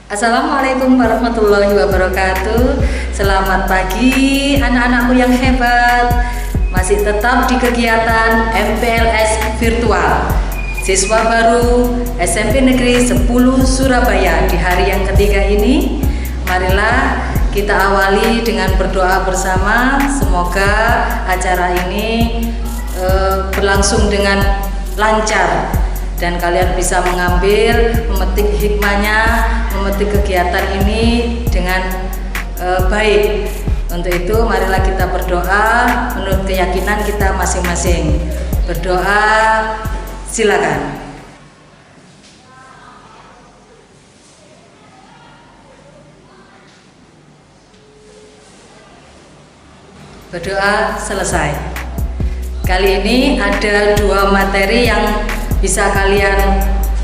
Assalamualaikum warahmatullahi wabarakatuh. Selamat pagi anak-anakku yang hebat. Masih tetap di kegiatan MPLS virtual Siswa Baru SMP Negeri 10 Surabaya. Di hari yang ketiga ini, marilah kita awali dengan berdoa bersama. Semoga acara ini berlangsung dengan lancar dan kalian bisa mengambil, memetik hikmahnya, memetik kegiatan ini dengan baik. Untuk itu marilah kita berdoa menurut keyakinan kita masing-masing. Berdoa, silakan. Berdoa selesai. Kali ini ada 2 materi yang bisa kalian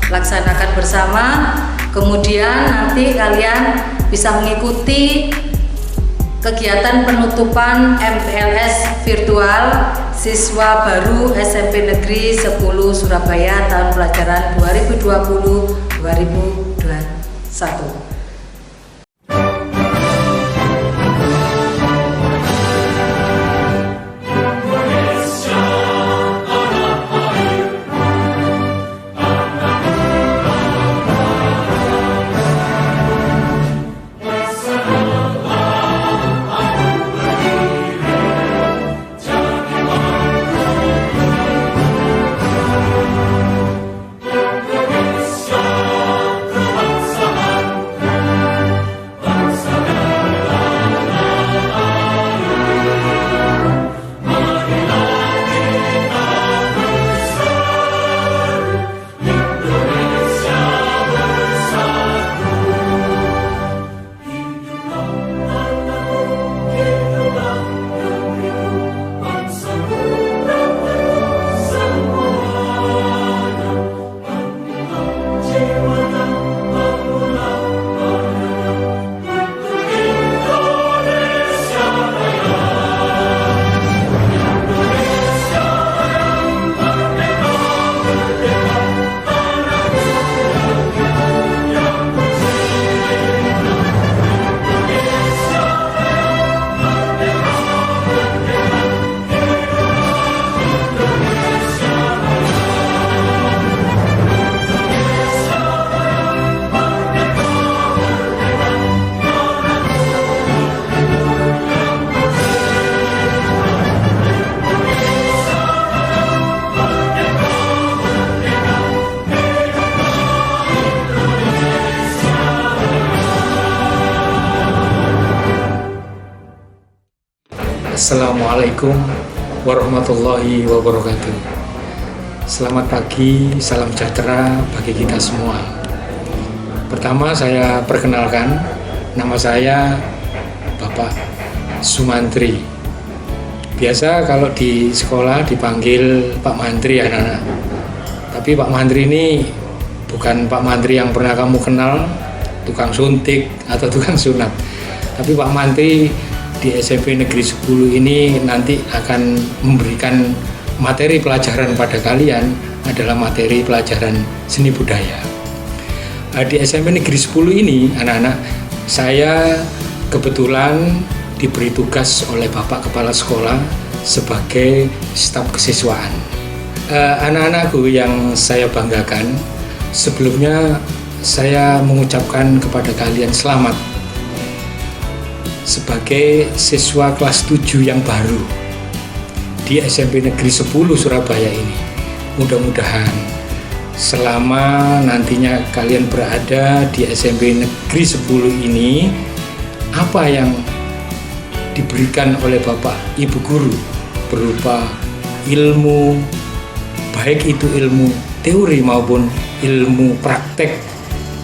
laksanakan bersama. Kemudian nanti kalian bisa mengikuti kegiatan penutupan MPLS virtual Siswa Baru SMP Negeri 10 Surabaya tahun pelajaran 2020-2021. Assalamualaikum warahmatullahi wabarakatuh. Selamat pagi, salam sejahtera bagi kita semua. Pertama saya perkenalkan, nama saya Bapak Sumantri. Biasa kalau di sekolah dipanggil Pak Mantri anak-anak. Tapi Pak Mantri ini bukan Pak Mantri yang pernah kamu kenal, tukang suntik atau tukang sunat. Tapi Pak Mantri di SMP Negeri 10 ini nanti akan memberikan materi pelajaran pada kalian adalah materi pelajaran seni budaya. Di SMP Negeri 10 ini anak-anak, saya kebetulan diberi tugas oleh Bapak Kepala Sekolah sebagai staf kesiswaan. Anak-anakku yang saya banggakan, sebelumnya saya mengucapkan kepada kalian selamat sebagai siswa kelas 7 yang baru di SMP Negeri 10 Surabaya ini. Mudah-mudahan selama nantinya kalian berada di SMP Negeri 10 ini, apa yang diberikan oleh Bapak Ibu Guru berupa ilmu, baik itu ilmu teori maupun ilmu praktek,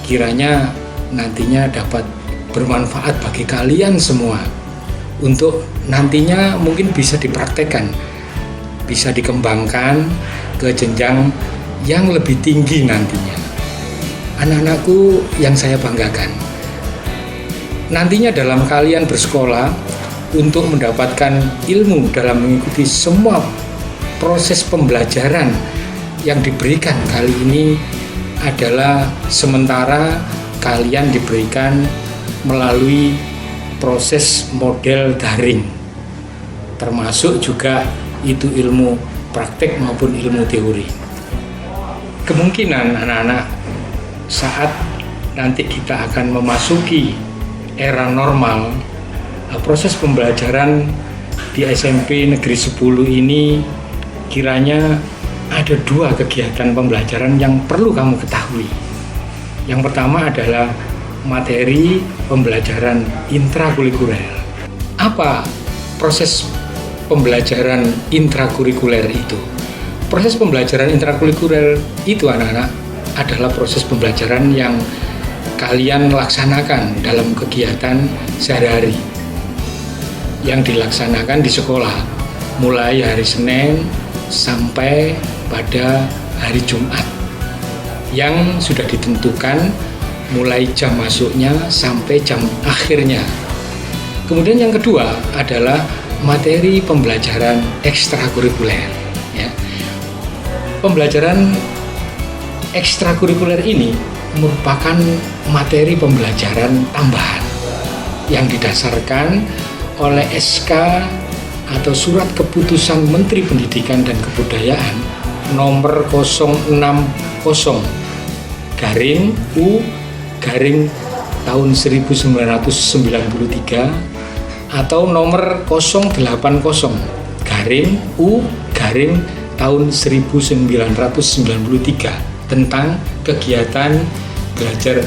kiranya nantinya dapat bermanfaat bagi kalian semua untuk nantinya mungkin bisa dipraktekkan, bisa dikembangkan ke jenjang yang lebih tinggi nantinya. Anak-anakku yang saya banggakan, nantinya dalam kalian bersekolah untuk mendapatkan ilmu dalam mengikuti semua proses pembelajaran yang diberikan kali ini adalah sementara kalian diberikan melalui proses model daring, termasuk juga itu ilmu praktek maupun ilmu teori. Kemungkinan anak-anak saat nanti kita akan memasuki era normal, proses pembelajaran di SMP Negeri 10 ini kiranya ada 2 kegiatan pembelajaran yang perlu kamu ketahui. Yang pertama adalah materi pembelajaran intrakurikuler. Apa proses pembelajaran intrakurikuler itu? Proses pembelajaran intrakurikuler itu anak-anak adalah proses pembelajaran yang kalian laksanakan dalam kegiatan sehari-hari yang dilaksanakan di sekolah mulai hari Senin sampai pada hari Jumat yang sudah ditentukan mulai jam masuknya sampai jam akhirnya. Kemudian yang kedua adalah materi pembelajaran ekstrakurikuler. Ya. Pembelajaran ekstrakurikuler ini merupakan materi pembelajaran tambahan yang didasarkan oleh SK atau Surat Keputusan Menteri Pendidikan dan Kebudayaan nomor 060 garing U garing tahun 1993 atau nomor 080 garing U garing tahun 1993 tentang kegiatan belajar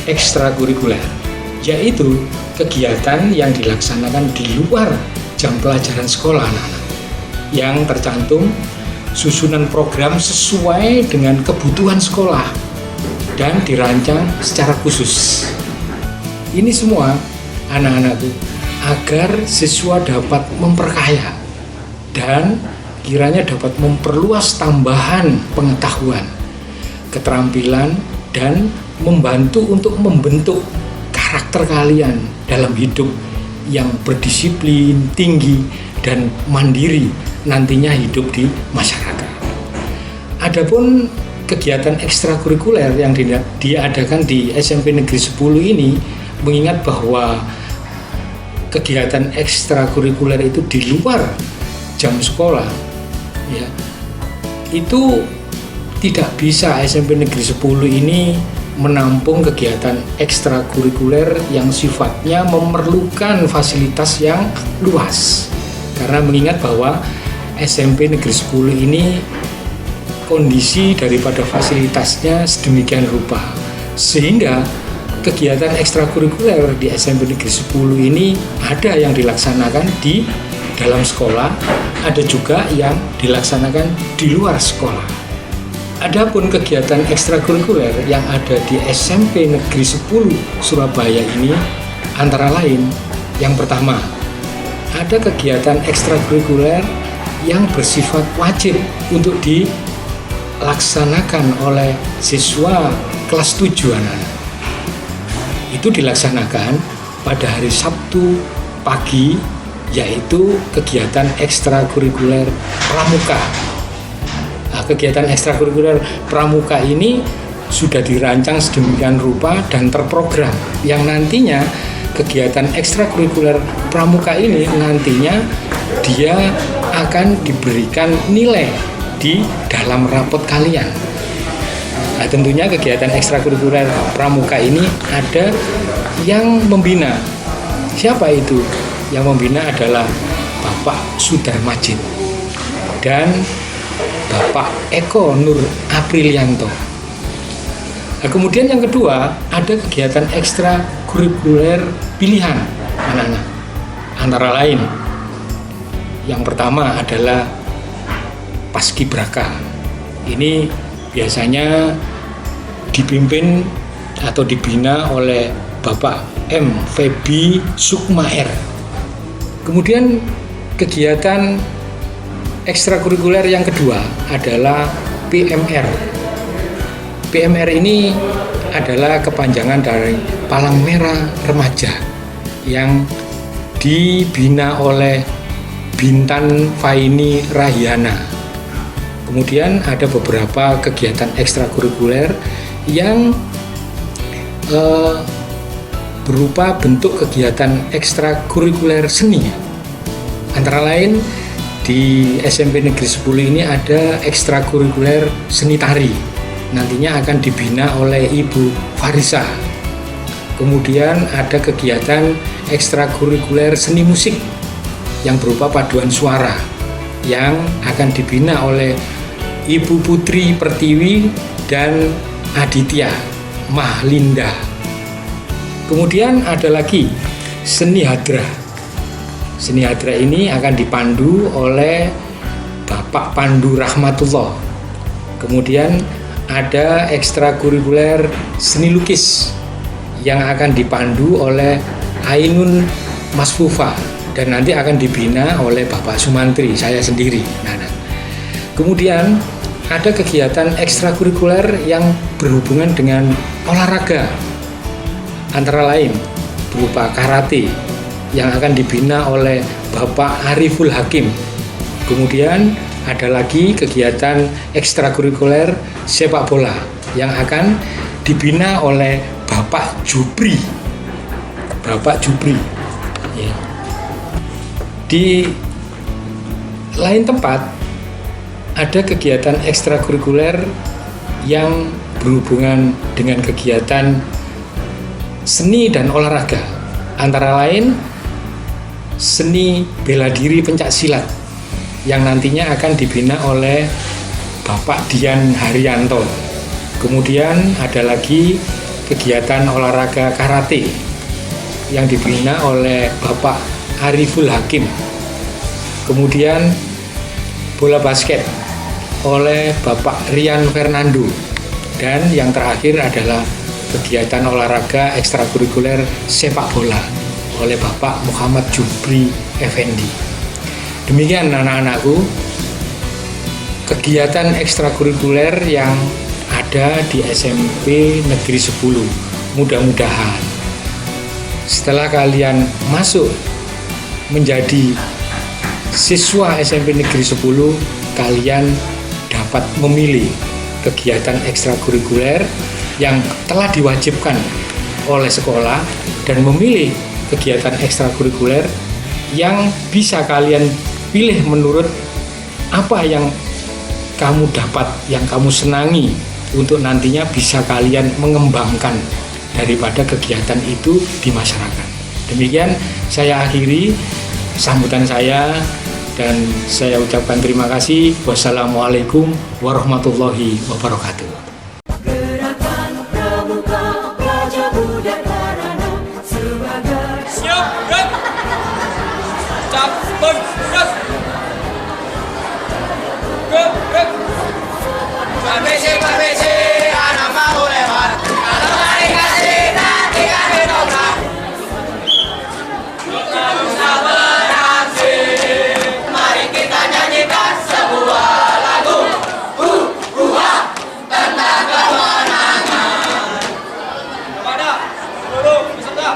ekstrakurikuler, yaitu kegiatan yang dilaksanakan di luar jam pelajaran sekolah anak-anak, yang tercantum susunan program sesuai dengan kebutuhan sekolah dan dirancang secara khusus. Ini semua anak-anakku agar siswa dapat memperkaya dan kiranya dapat memperluas tambahan pengetahuan, keterampilan, dan membantu untuk membentuk karakter kalian dalam hidup yang berdisiplin tinggi dan mandiri nantinya hidup di masyarakat. Adapun kegiatan ekstrakurikuler yang diadakan di SMP Negeri 10 ini, mengingat bahwa kegiatan ekstrakurikuler itu di luar jam sekolah, ya, itu tidak bisa SMP Negeri 10 ini menampung kegiatan ekstrakurikuler yang sifatnya memerlukan fasilitas yang luas. Karena mengingat bahwa SMP Negeri 10 ini kondisi daripada fasilitasnya sedemikian rupa, sehingga kegiatan ekstrakurikuler di SMP Negeri 10 ini ada yang dilaksanakan di dalam sekolah, ada juga yang dilaksanakan di luar sekolah. Adapun kegiatan ekstrakurikuler yang ada di SMP Negeri 10 Surabaya ini antara lain, yang pertama, ada kegiatan ekstrakurikuler yang bersifat wajib untuk dilaksanakan oleh siswa kelas 7 anak-anak. Itu dilaksanakan pada hari Sabtu pagi, yaitu kegiatan ekstrakurikuler pramuka. Nah, kegiatan ekstrakurikuler pramuka ini sudah dirancang sedemikian rupa dan terprogram, yang nantinya kegiatan ekstrakurikuler pramuka ini nantinya dia akan diberikan nilai di dalam rapot kalian. Nah, tentunya kegiatan ekstrakurikuler pramuka ini ada yang membina. Siapa itu? Yang membina adalah Bapak Sudarmajid dan Bapak Eko Nur Aprilianto. Nah, kemudian yang kedua, ada kegiatan ekstrakurikuler pilihan anak-anak. Antara lain, yang pertama adalah Paskibraka. Ini biasanya dipimpin atau dibina oleh Bapak M. Febi Sukmaer. Kemudian kegiatan ekstrakurikuler yang kedua adalah PMR. PMR ini adalah kepanjangan dari Palang Merah Remaja yang dibina oleh Bintan Faini Rahyana. Kemudian ada beberapa kegiatan ekstrakurikuler yang berupa bentuk kegiatan ekstrakurikuler seni. Antara lain di SMP Negeri 10 ini ada ekstrakurikuler seni tari. Nantinya akan dibina oleh Ibu Farisa. Kemudian ada kegiatan ekstrakurikuler seni musik yang berupa paduan suara yang akan dibina oleh Ibu Putri Pertiwi dan Aditya Mahlinda. Kemudian ada lagi seni hadra. Seni hadra ini akan dipandu oleh Bapak Pandu Rahmatullah. Kemudian ada ekstrakurikuler seni lukis yang akan dipandu oleh Ainun Masfufa dan nanti akan dibina oleh Bapak Sumantri, saya sendiri. Kemudian ada kegiatan ekstrakurikuler yang berhubungan dengan olahraga, antara lain berupa karate yang akan dibina oleh Bapak Ariful Hakim. Kemudian ada lagi kegiatan ekstrakurikuler sepak bola yang akan dibina oleh Bapak Jupri. Ya. Di lain tempat ada kegiatan ekstrakurikuler yang berhubungan dengan kegiatan seni dan olahraga, antara lain seni bela diri pencak silat yang nantinya akan dibina oleh Bapak Dian Haryanto. Kemudian ada lagi kegiatan olahraga karate yang dibina oleh Bapak Ariful Hakim. Kemudian bola basket oleh Bapak Rian Fernando. Dan yang terakhir adalah kegiatan olahraga ekstrakurikuler sepak bola oleh Bapak Muhammad Jupri Effendi. Demikian anak-anakku, kegiatan ekstrakurikuler yang ada di SMP Negeri 10. Mudah-mudahan setelah kalian masuk menjadi siswa SMP Negeri 10, kalian dapat memilih kegiatan ekstrakurikuler yang telah diwajibkan oleh sekolah dan memilih kegiatan ekstrakurikuler yang bisa kalian pilih menurut apa yang kamu dapat, yang kamu senangi, untuk nantinya bisa kalian mengembangkan daripada kegiatan itu di masyarakat. Demikian saya akhiri sambutan saya dan saya ucapkan terima kasih. Wassalamualaikum warahmatullahi wabarakatuh. Gerakan Pramuka Praja Muda Karana sebagai siap gerak cabut gerak gerak ABC anak mau lewat kalau lari kasih nanti kami dobrak kita beraksi mari kita nyanyikan sebuah lagu tentang kemenangan kepada seluruh peserta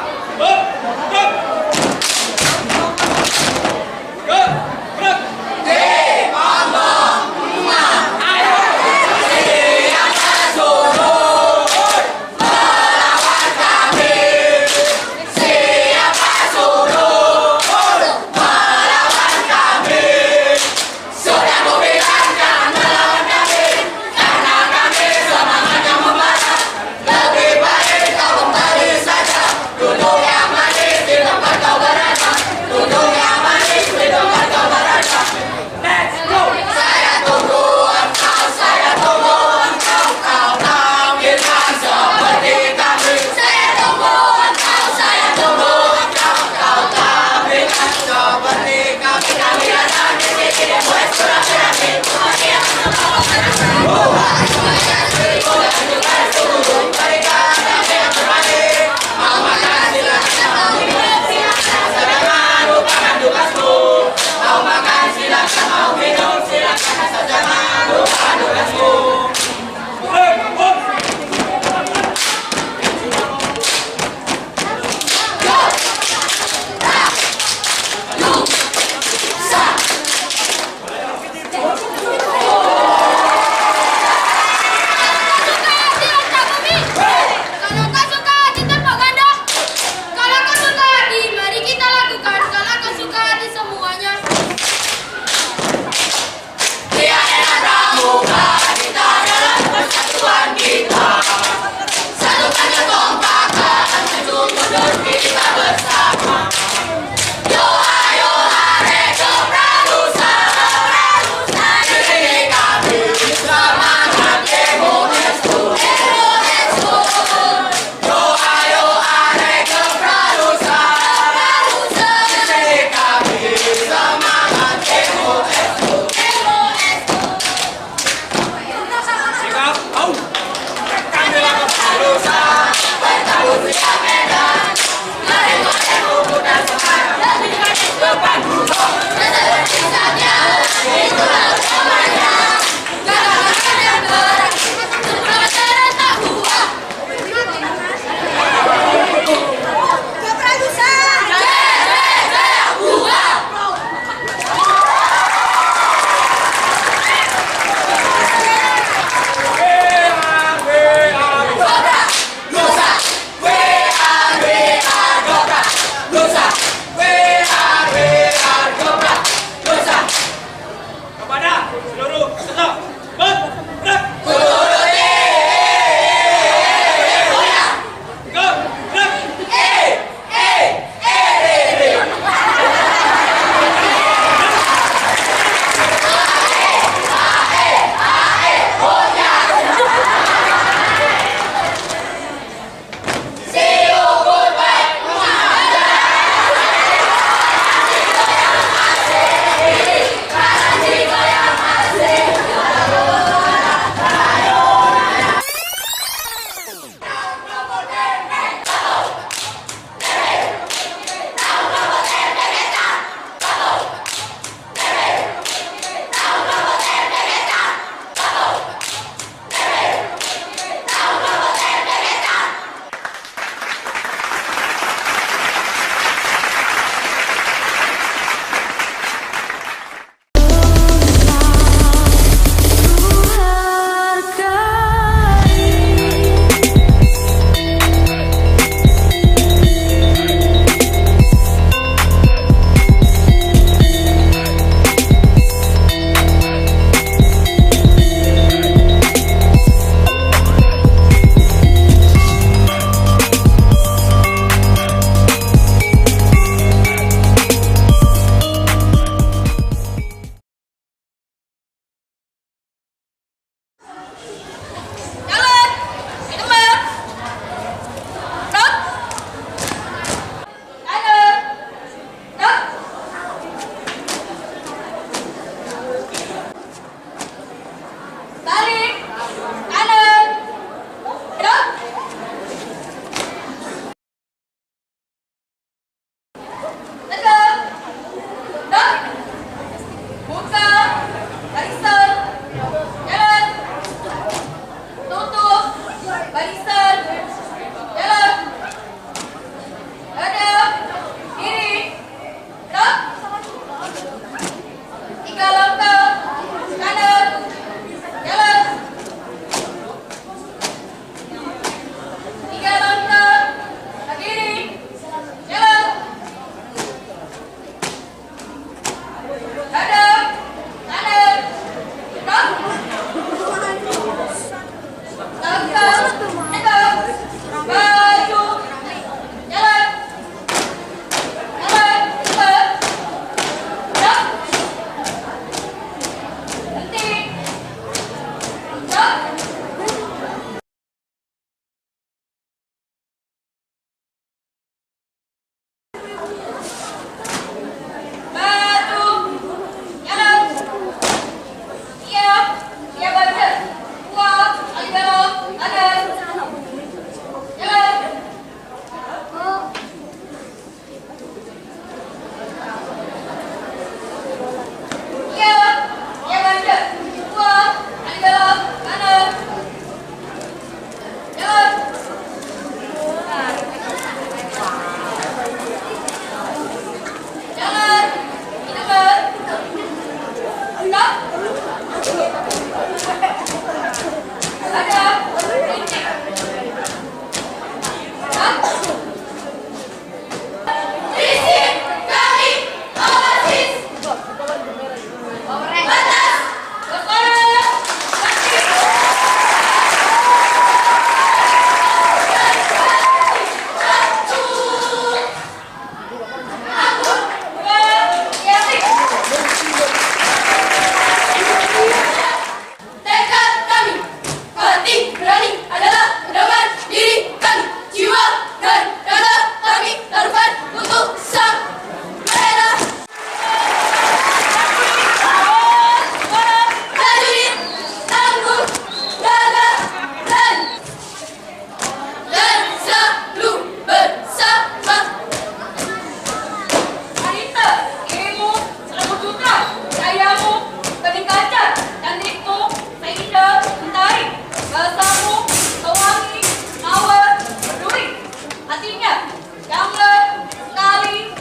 jangan sekali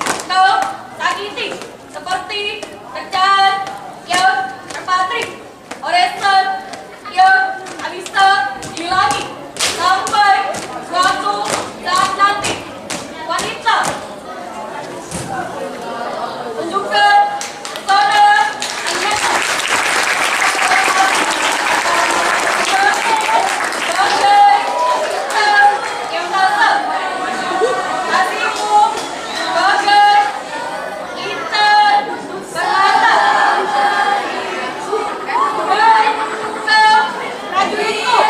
sakiti seperti kerjaan yang terpatrik Oreson yang tak bisa diulangi sampai suatu saat nanti. Wanita tunjukkan pesona Agneta sebagai wanita yang merasa hatimu sebagai insan bermata. Baik, kau prajuritku.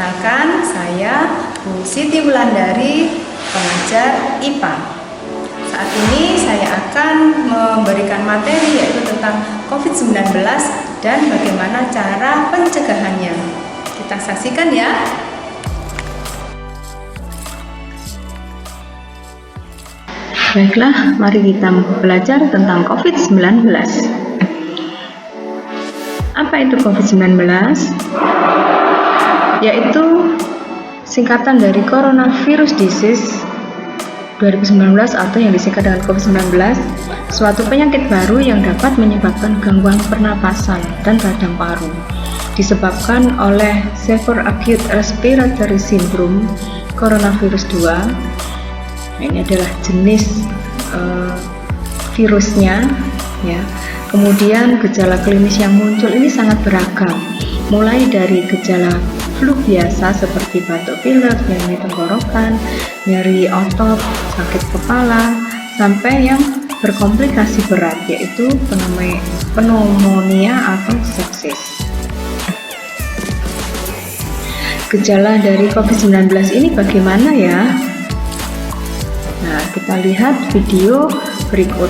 Perkenalkan, saya Bu Siti Wulandari, pengajar IPA. Saat ini saya akan memberikan materi yaitu tentang COVID-19 dan bagaimana cara pencegahannya. Kita saksikan ya. Baiklah, mari kita belajar tentang COVID-19. Apa itu COVID-19? Yaitu singkatan dari Coronavirus Disease 2019 atau yang disingkat dengan COVID-19, suatu penyakit baru yang dapat menyebabkan gangguan pernapasan dan radang paru, disebabkan oleh Severe Acute Respiratory Syndrome Coronavirus 2. Ini adalah jenis virusnya, ya. Kemudian gejala klinis yang muncul ini sangat beragam, mulai dari gejala flu biasa seperti batuk pilek, nyeri tenggorokan, nyeri otot, sakit kepala, sampai yang berkomplikasi berat yaitu pneumonia atau sepsis. Gejala dari COVID-19 ini bagaimana ya? Nah, kita lihat video berikut.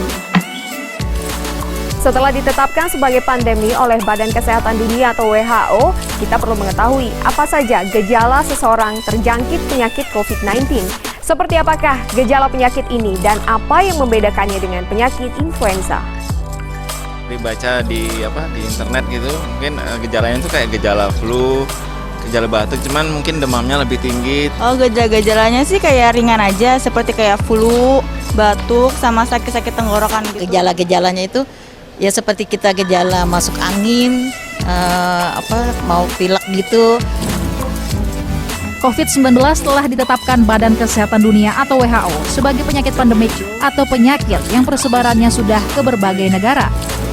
Setelah ditetapkan sebagai pandemi oleh Badan Kesehatan Dunia atau WHO, kita perlu mengetahui apa saja gejala seseorang terjangkit penyakit COVID-19. Seperti apakah gejala penyakit ini dan apa yang membedakannya dengan penyakit influenza? Dibaca di internet gitu, mungkin gejalanya itu kayak gejala flu, gejala batuk, cuman mungkin demamnya lebih tinggi. Oh, gejala-gejalanya sih kayak ringan aja, seperti kayak flu, batuk, sama sakit-sakit tenggorokan gitu. Gejala-gejalanya itu ya seperti kita gejala masuk angin, mau pilek gitu. COVID-19 telah ditetapkan Badan Kesehatan Dunia atau WHO sebagai penyakit pandemik atau penyakit yang persebarannya sudah ke berbagai negara.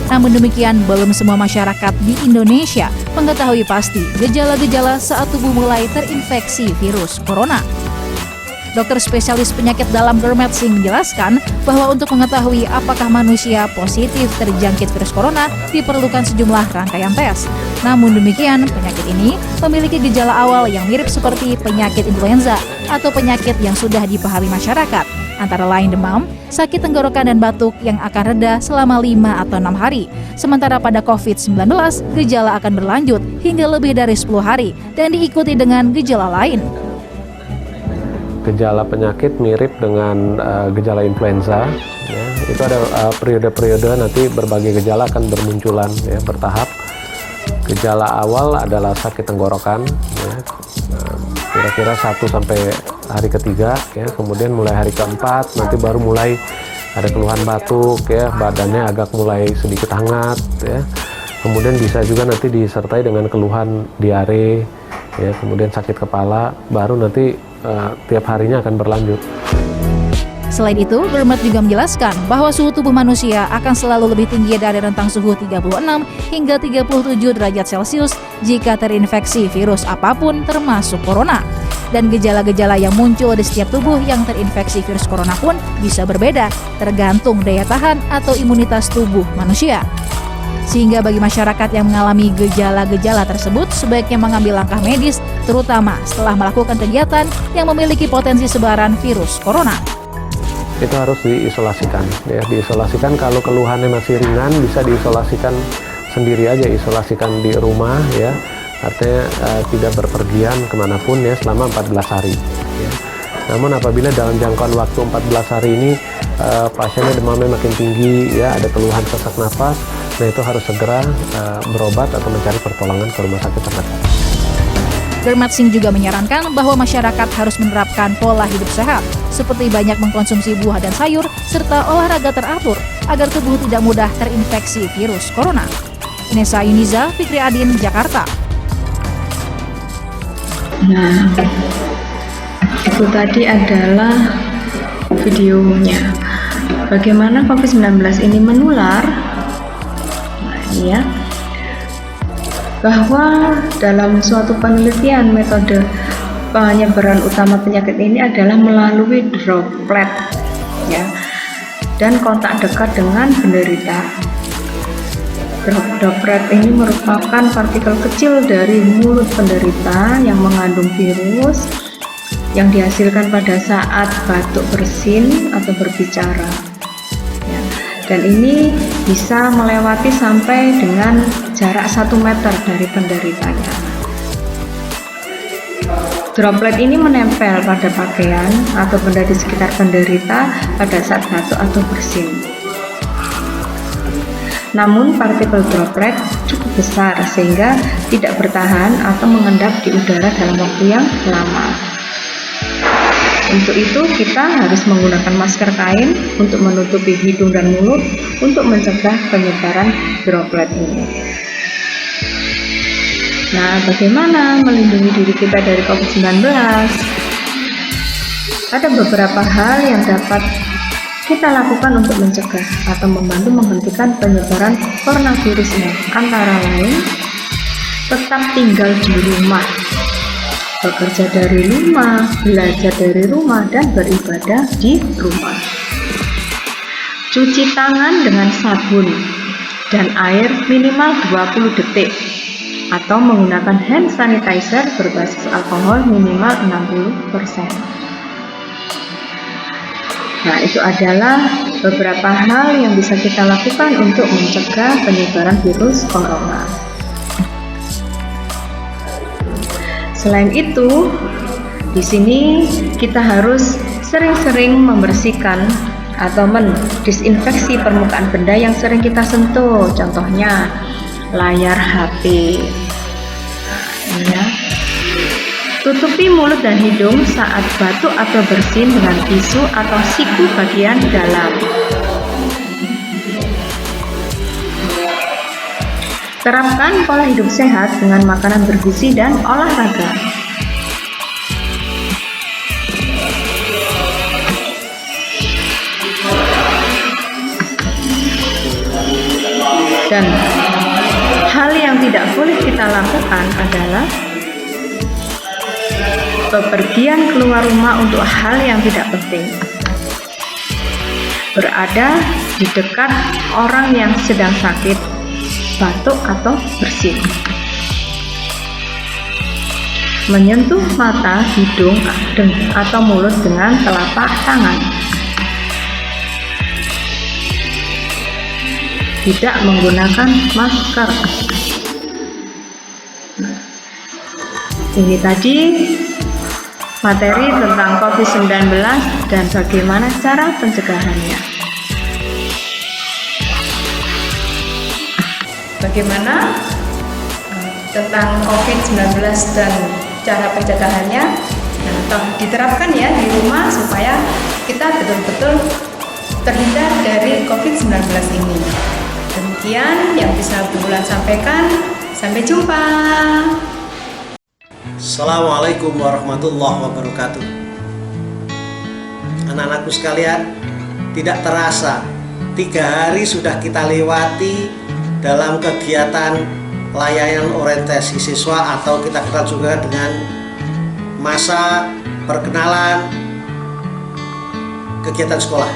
Namun demikian, belum semua masyarakat di Indonesia mengetahui pasti gejala-gejala saat tubuh mulai terinfeksi virus corona. Dokter spesialis penyakit dalam Germetsing menjelaskan bahwa untuk mengetahui apakah manusia positif terjangkit virus corona diperlukan sejumlah rangkaian tes. Namun demikian, penyakit ini memiliki gejala awal yang mirip seperti penyakit influenza atau penyakit yang sudah dipahami masyarakat, antara lain demam, sakit tenggorokan dan batuk yang akan reda selama 5 atau 6 hari. Sementara pada COVID-19, gejala akan berlanjut hingga lebih dari 10 hari dan diikuti dengan gejala lain. Gejala penyakit mirip dengan gejala influenza, ya. Itu ada periode-periode nanti berbagai gejala akan bermunculan, ya, bertahap. Gejala awal adalah sakit tenggorokan, ya, kira-kira 1 sampai hari ketiga, ya. Kemudian mulai hari keempat nanti baru mulai ada keluhan batuk, ya, badannya agak mulai sedikit hangat, ya. Kemudian bisa juga nanti disertai dengan keluhan diare, ya, kemudian sakit kepala, baru nanti tiap harinya akan berlanjut. Selain itu, Germet juga menjelaskan bahwa suhu tubuh manusia akan selalu lebih tinggi dari rentang suhu 36 hingga 37 derajat Celcius jika terinfeksi virus apapun termasuk corona. Dan gejala-gejala yang muncul di setiap tubuh yang terinfeksi virus corona pun bisa berbeda, tergantung daya tahan atau imunitas tubuh manusia. Sehingga bagi masyarakat yang mengalami gejala-gejala tersebut sebaiknya mengambil langkah medis, terutama setelah melakukan kegiatan yang memiliki potensi sebaran virus corona. Itu harus diisolasikan, ya. Diisolasikan kalau keluhannya masih ringan bisa diisolasikan sendiri aja, isolasikan di rumah, ya. Artinya tidak berpergian kemanapun, ya, selama 14 hari. Ya. Namun apabila dalam jangkauan waktu 14 hari ini pasiennya demamnya makin tinggi, ya, ada keluhan sesak napas, nah itu harus segera berobat atau mencari pertolongan ke rumah sakit terdekat. Germetsing juga menyarankan bahwa masyarakat harus menerapkan pola hidup sehat, seperti banyak mengkonsumsi buah dan sayur, serta olahraga teratur, agar tubuh tidak mudah terinfeksi virus corona. Nesa Yuniza, Fikri Adin, Jakarta. Nah, itu tadi adalah videonya. Bagaimana COVID-19 ini menular? Nah, ini ya. Bahwa dalam suatu penelitian metode penyebaran utama penyakit ini adalah melalui droplet, ya, dan kontak dekat dengan penderita. Droplet ini merupakan partikel kecil dari mulut penderita yang mengandung virus yang dihasilkan pada saat batuk bersin atau berbicara. Ya, dan ini bisa melewati sampai dengan jarak 1 meter dari penderitanya. Droplet ini menempel pada pakaian atau benda di sekitar penderita pada saat batuk atau bersin. Namun partikel droplet cukup besar sehingga tidak bertahan atau mengendap di udara dalam waktu yang lama. Untuk itu kita harus menggunakan masker kain untuk menutupi hidung dan mulut untuk mencegah penyebaran droplet ini. Nah, bagaimana melindungi diri kita dari COVID-19? Ada beberapa hal yang dapat kita lakukan untuk mencegah atau membantu menghentikan penyebaran coronavirus ini, antara lain tetap tinggal di rumah, bekerja dari rumah, belajar dari rumah, dan beribadah di rumah. Cuci tangan dengan sabun dan air minimal 20 detik atau menggunakan hand sanitizer berbasis alkohol minimal 60%. Nah, itu adalah beberapa hal yang bisa kita lakukan untuk mencegah penyebaran virus corona. Selain itu, di sini kita harus sering-sering membersihkan atau mendisinfeksi permukaan benda yang sering kita sentuh. Contohnya layar HP. Ya. Tutupi mulut dan hidung saat batuk atau bersin dengan tisu atau siku bagian dalam. Terapkan pola hidup sehat dengan makanan bergizi dan olahraga. Dan hal yang tidak boleh kita lakukan adalah bepergian keluar rumah untuk hal yang tidak penting. Berada di dekat orang yang sedang sakit, batuk atau bersin. Menyentuh mata, hidung, atau mulut dengan telapak tangan. Tidak menggunakan masker. Ini tadi materi tentang COVID-19 dan bagaimana cara pencegahannya. Bagaimana tentang COVID-19 dan cara pencegahannya? Nah, diterapkan ya di rumah supaya kita betul-betul terhindar dari COVID-19 ini. Demikian yang bisa Bu Wulan sampaikan. Sampai jumpa. Assalamualaikum warahmatullahi wabarakatuh. Anak-anakku sekalian, tidak terasa 3 hari sudah kita lewati dalam kegiatan layanan orientasi siswa atau kita kenal juga dengan masa perkenalan kegiatan sekolah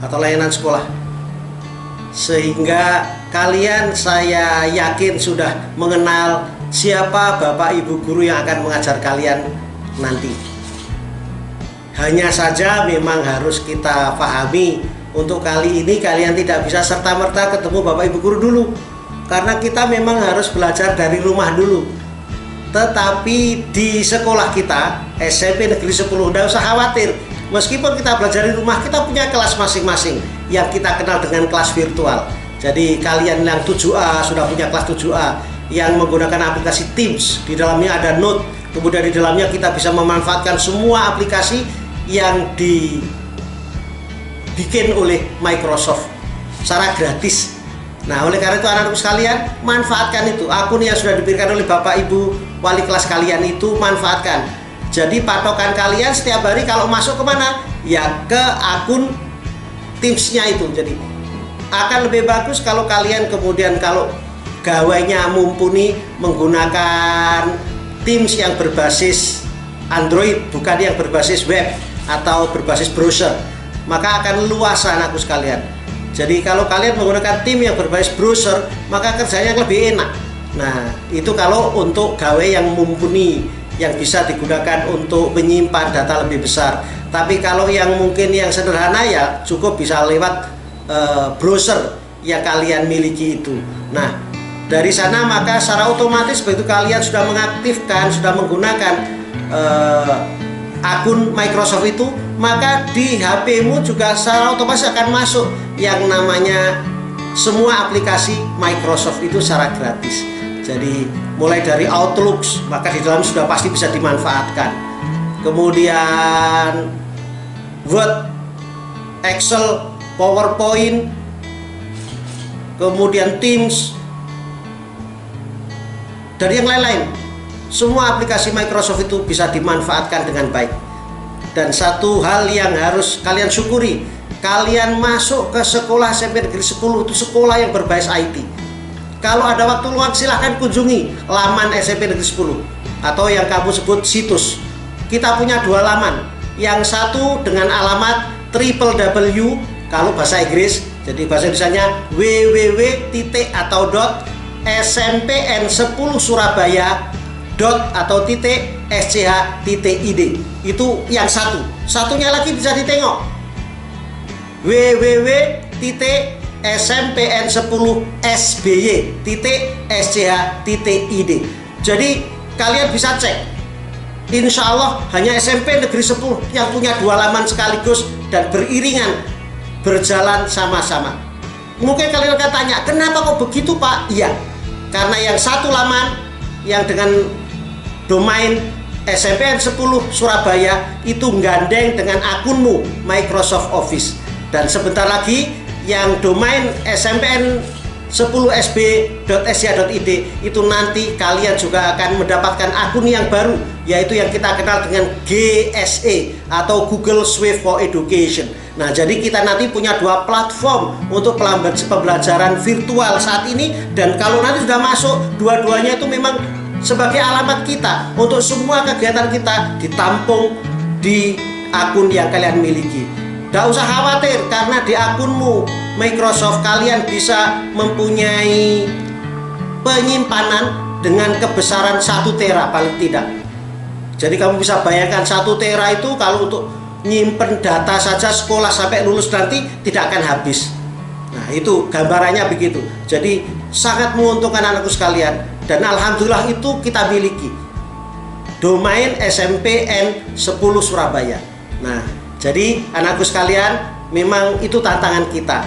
atau layanan sekolah. Sehingga kalian saya yakin sudah mengenal siapa Bapak Ibu guru yang akan mengajar kalian nanti. Hanya saja memang harus kita pahami, untuk kali ini kalian tidak bisa serta-merta ketemu Bapak Ibu guru dulu, karena kita memang harus belajar dari rumah dulu. Tetapi di sekolah kita SMP Negeri 10, tidak usah khawatir. Meskipun kita belajar di rumah, kita punya kelas masing-masing yang kita kenal dengan kelas virtual. Jadi kalian yang 7A sudah punya kelas 7A yang menggunakan aplikasi Teams. Di dalamnya ada Note, kemudian di dalamnya kita bisa memanfaatkan semua aplikasi yang dibikin oleh Microsoft secara gratis. Nah, oleh karena itu anak-anakku sekalian, manfaatkan itu. Akun yang sudah diberikan oleh Bapak Ibu wali kelas kalian itu manfaatkan. Jadi patokan kalian setiap hari kalau masuk kemana? Ya ke akun Teams-nya itu. Jadi akan lebih bagus kalau kalian kemudian kalau gawainya mumpuni menggunakan Teams yang berbasis Android, bukan yang berbasis web atau berbasis browser, maka akan luas anakku sekalian. Jadi kalau kalian menggunakan tim yang berbasis browser, maka kerjanya lebih enak. Nah, itu kalau untuk gawe yang mumpuni, yang bisa digunakan untuk menyimpan data lebih besar. Tapi kalau yang mungkin yang sederhana ya cukup bisa lewat browser yang kalian miliki itu. Nah, dari sana maka secara otomatis begitu kalian sudah mengaktifkan, sudah menggunakan akun Microsoft itu, maka di HP-mu juga secara otomatis akan masuk yang namanya semua aplikasi Microsoft itu secara gratis. Jadi mulai dari Outlook, maka di dalam sudah pasti bisa dimanfaatkan. Kemudian Word, Excel, PowerPoint, kemudian Teams, dan yang lain-lain. Semua aplikasi Microsoft itu bisa dimanfaatkan dengan baik. Dan satu hal yang harus kalian syukuri, kalian masuk ke sekolah SMP Negeri 10 itu sekolah yang berbasis IT. Kalau ada waktu luang silahkan kunjungi laman SMP Negeri 10 atau yang kamu sebut situs. Kita punya 2 laman. Yang satu dengan alamat www, kalau bahasa Inggris, jadi bahasa Indonesianya www.smpn10surabaya atau .sch.id. Itu yang satu. Satunya lagi bisa ditengok www.smpn10sby.sch.id. Jadi kalian bisa cek. Insya Allah hanya SMP Negeri 10 yang punya 2 laman sekaligus dan beriringan berjalan sama-sama. Mungkin kalian akan tanya, kenapa kok begitu Pak? Iya, karena yang satu laman yang dengan domain SMPN 10 Surabaya itu gandeng dengan akunmu Microsoft Office. Dan sebentar lagi yang domain SMPN 10sb.sch.id itu nanti kalian juga akan mendapatkan akun yang baru, yaitu yang kita kenal dengan GSE atau Google Suite for Education. Nah, jadi kita nanti punya 2 platform untuk pembelajaran virtual saat ini, dan kalau nanti sudah masuk, dua-duanya itu memang sebagai alamat kita untuk semua kegiatan kita ditampung di akun yang kalian miliki. Tidak usah khawatir, karena di akunmu Microsoft kalian bisa mempunyai penyimpanan dengan kebesaran 1 tera paling tidak. Jadi kamu bisa bayangkan 1 tera itu kalau untuk nyimpen data saja sekolah sampai lulus nanti tidak akan habis. Nah, itu gambarannya begitu. Jadi sangat menguntungkan anakku sekalian, dan alhamdulillah itu kita miliki domain SMPN 10 Surabaya. Nah, jadi anakku sekalian, memang itu tantangan kita.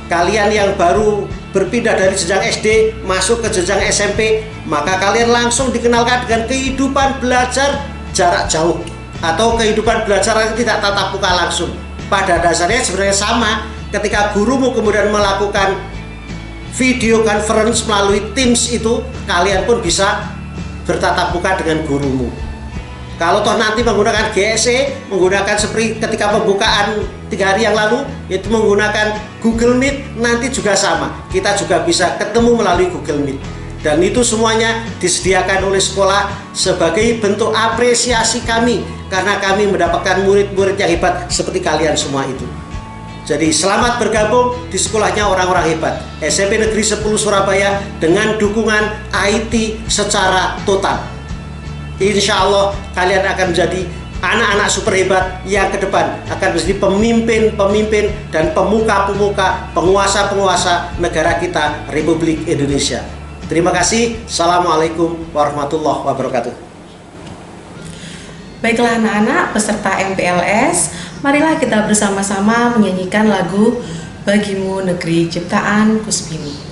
Kalian yang baru berpindah dari jenjang SD masuk ke jenjang SMP, maka kalian langsung dikenalkan dengan kehidupan belajar jarak jauh atau kehidupan belajar yang tidak tatap muka langsung. Pada dasarnya sebenarnya sama, ketika gurumu kemudian melakukan video conference melalui Teams itu, kalian pun bisa bertatap muka dengan gurumu. Kalau toh nanti menggunakan GSE, menggunakan seperti ketika pembukaan 3 hari yang lalu, itu menggunakan Google Meet, nanti juga sama. Kita juga bisa ketemu melalui Google Meet. Dan itu semuanya disediakan oleh sekolah sebagai bentuk apresiasi kami, karena kami mendapatkan murid-murid yang hebat seperti kalian semua itu. Jadi selamat bergabung di sekolahnya orang-orang hebat, SMP Negeri 10 Surabaya, dengan dukungan IT secara total. Insya Allah kalian akan menjadi anak-anak super hebat yang ke depan akan menjadi pemimpin-pemimpin dan pemuka-pemuka, penguasa-penguasa negara kita, Republik Indonesia. Terima kasih. Assalamualaikum warahmatullahi wabarakatuh. Baiklah anak-anak peserta MPLS, marilah kita bersama-sama menyanyikan lagu Bagimu Negeri Ciptaan Kusbini.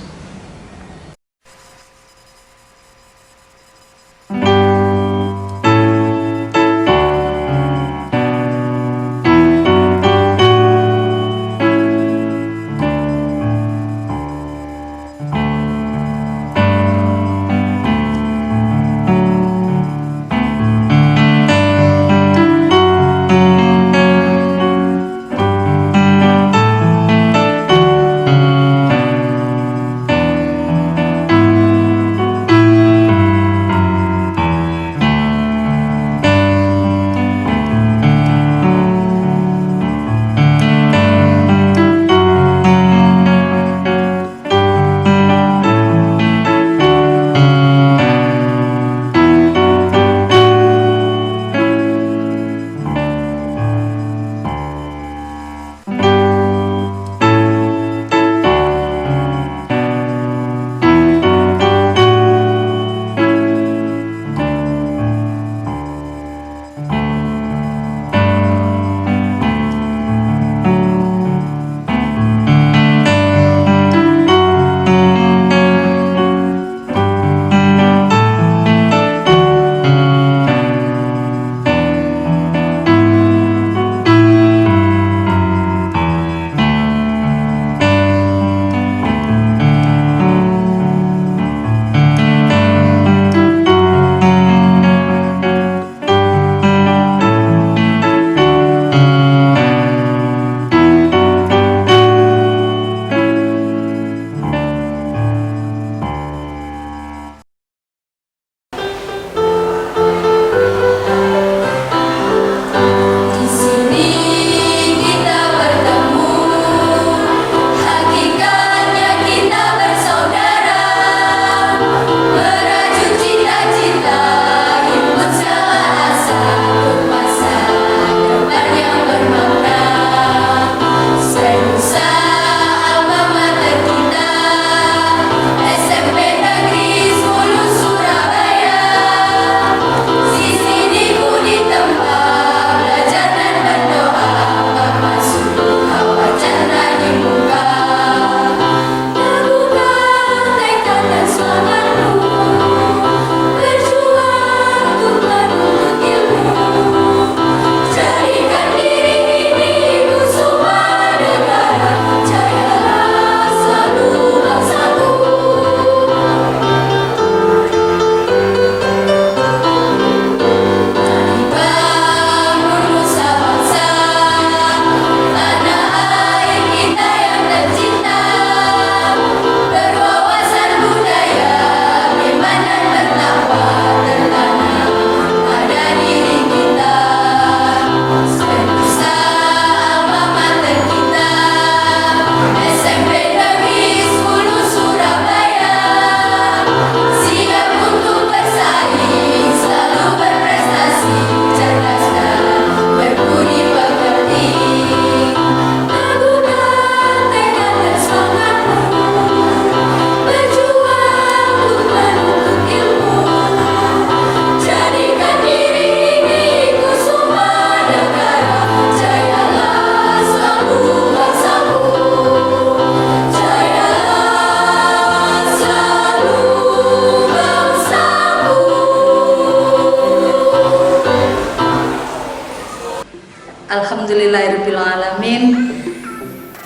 Alhamdulillahirrahmanirrahim,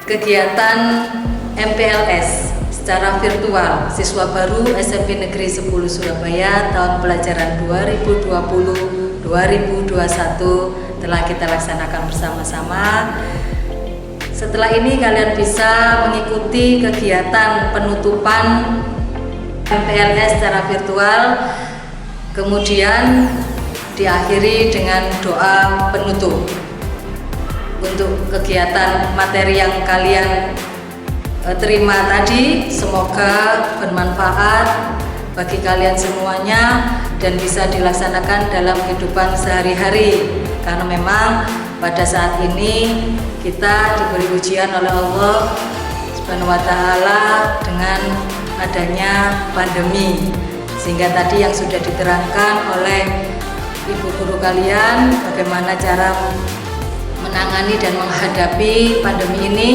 kegiatan MPLS secara virtual siswa baru SMP Negeri 10 Surabaya tahun pelajaran 2020-2021 telah kita laksanakan bersama-sama. Setelah ini kalian bisa mengikuti kegiatan penutupan MPLS secara virtual, kemudian diakhiri dengan doa penutup. Untuk kegiatan materi yang kalian terima tadi, semoga bermanfaat bagi kalian semuanya dan bisa dilaksanakan dalam kehidupan sehari-hari, karena memang pada saat ini kita diberi ujian oleh Allah Subhanahu wa Ta'ala dengan adanya pandemi, sehingga tadi yang sudah diterangkan oleh ibu guru kalian bagaimana cara menangani dan menghadapi pandemi ini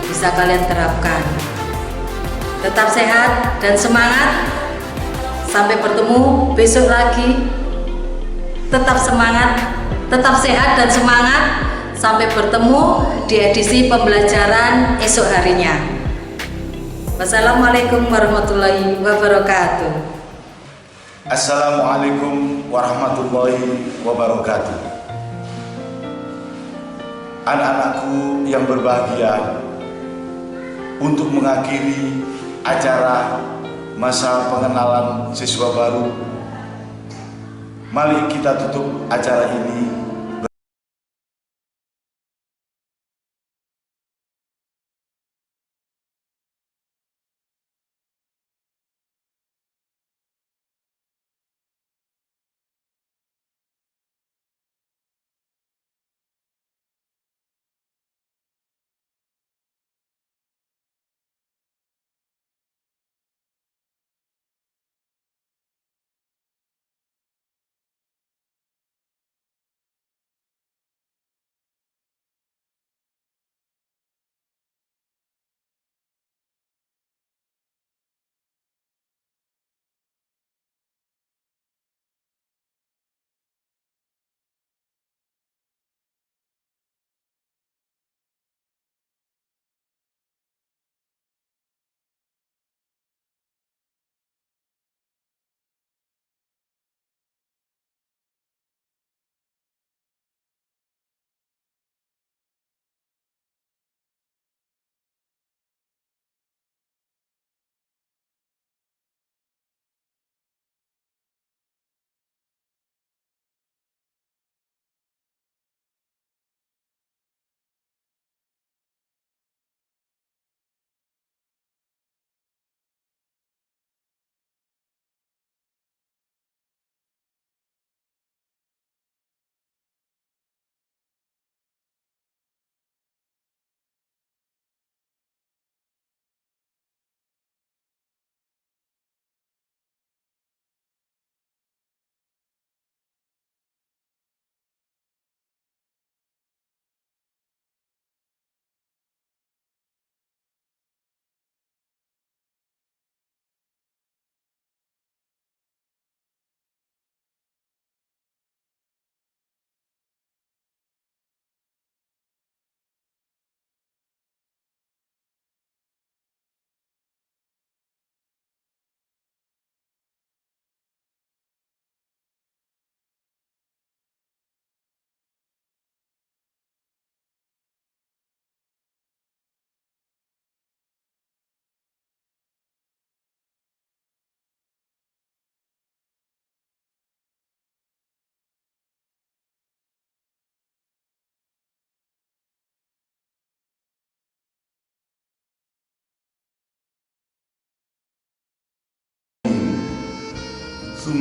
bisa kalian terapkan. Tetap sehat dan semangat. Sampai bertemu besok lagi. Tetap semangat, tetap sehat dan semangat. Sampai bertemu di edisi pembelajaran esok harinya. Wassalamualaikum warahmatullahi wabarakatuh. Assalamualaikum warahmatullahi wabarakatuh. Anak-anakku yang berbahagia, untuk mengakhiri acara masa pengenalan siswa baru, mari kita tutup acara ini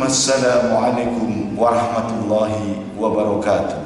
Assalamualaikum warahmatullahi wabarakatuh.